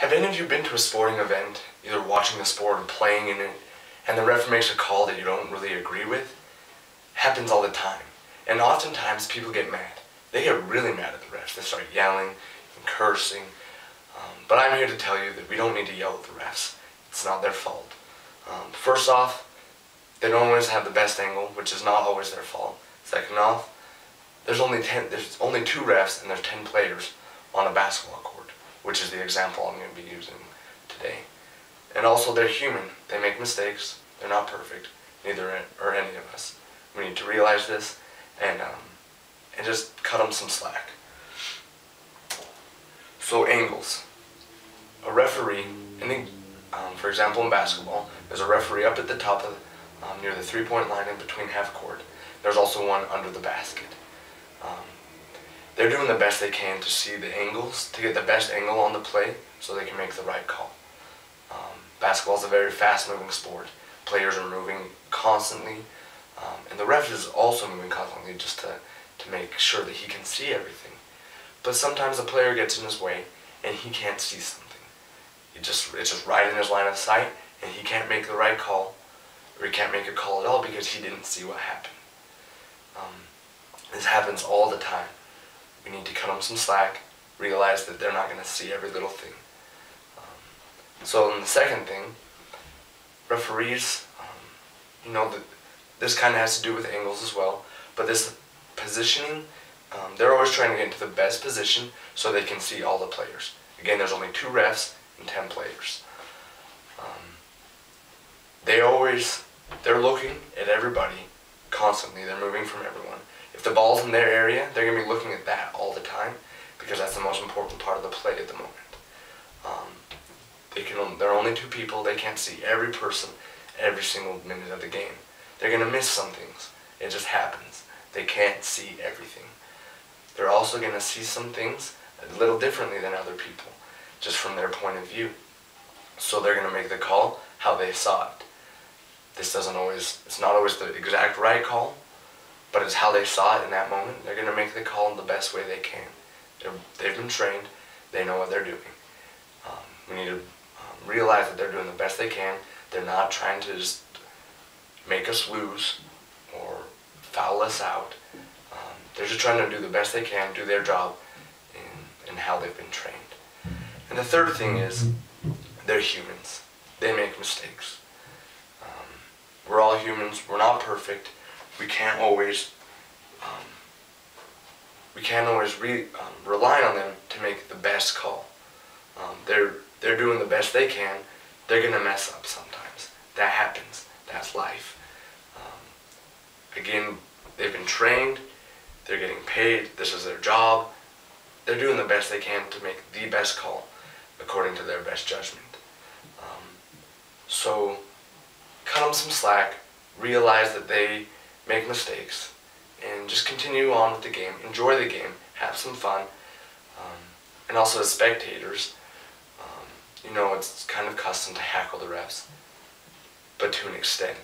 Have any of you been to a sporting event, either watching the sport or playing in it, and the ref makes a call that you don't really agree with? Happens all the time. And oftentimes people get mad. They get really mad at the refs. They start yelling and cursing. But I'm here to tell you that we don't need to yell at the refs. It's not their fault. First off, they don't always have the best angle, which is not always their fault. Second off, there's only 2 refs and there's 10 players on a basketball court, which is the example I'm going to be using today. And also, they're human. They make mistakes. They're not perfect. Neither are any of us. We need to realize this and just cut them some slack. So angles. A referee, for example in basketball, there's a referee up at the top of near the three-point line in between half court. There's also one under the basket. They're doing the best they can to see the angles, to get the best angle on the play so they can make the right call. Basketball is a very fast-moving sport. Players are moving constantly, and the ref is also moving constantly just to make sure that he can see everything. But sometimes the player gets in his way and he can't see something. It's just right in his line of sight, and he can't make the right call, or he can't make a call at all because he didn't see what happened. This happens all the time. We need to cut them some slack, realize that they're not going to see every little thing. So the second thing, referees, this kind of has to do with angles as well, but this positioning, they're always trying to get into the best position so they can see all the players. Again, there's only 2 refs and 10 players. They're looking at everybody constantly. They're moving from everyone. If the ball's in their area, they're going to be looking at that all the time because that's the most important part of the play at the moment. There are only 2 people. They can't see every person every single minute of the game. They're going to miss some things. It just happens. They can't see everything. They're also going to see some things a little differently than other people, just from their point of view. So they're going to make the call how they saw it. It's not always the exact right call, but it's how they saw it in that moment. They're going to make the call in the best way they can. They've been trained. They know what they're doing. We need to realize that they're doing the best they can. They're not trying to just make us lose or foul us out. They're just trying to do the best they can, do their job in how they've been trained. And the third thing is, they're humans. They make mistakes. We're all humans. We're not perfect. We can't always rely on them to make the best call. They're doing the best they can. They're going to mess up sometimes. That happens. That's life. Again, they've been trained. They're getting paid. This is their job. They're doing the best they can to make the best call according to their best judgment. So cut them some slack. Realize that they make mistakes. And just continue on with the game. Enjoy the game. Have some fun. And also as spectators, it's kind of custom to hackle the refs, but to an extent.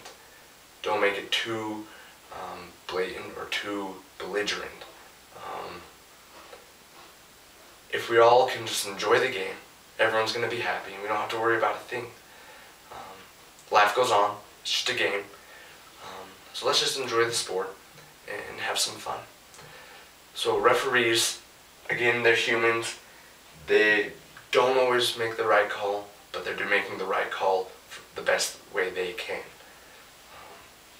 Don't make it too blatant or too belligerent. If we all can just enjoy the game, everyone's going to be happy and we don't have to worry about a thing. Life goes on. It's just a game. So let's just enjoy the sport and have some fun. So referees, again, they're humans. They don't always make the right call, but they're making the right call the best way they can.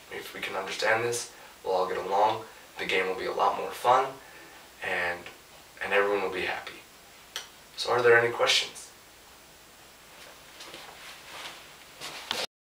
If we can understand this, we'll all get along. The game will be a lot more fun, and everyone will be happy. So are there any questions?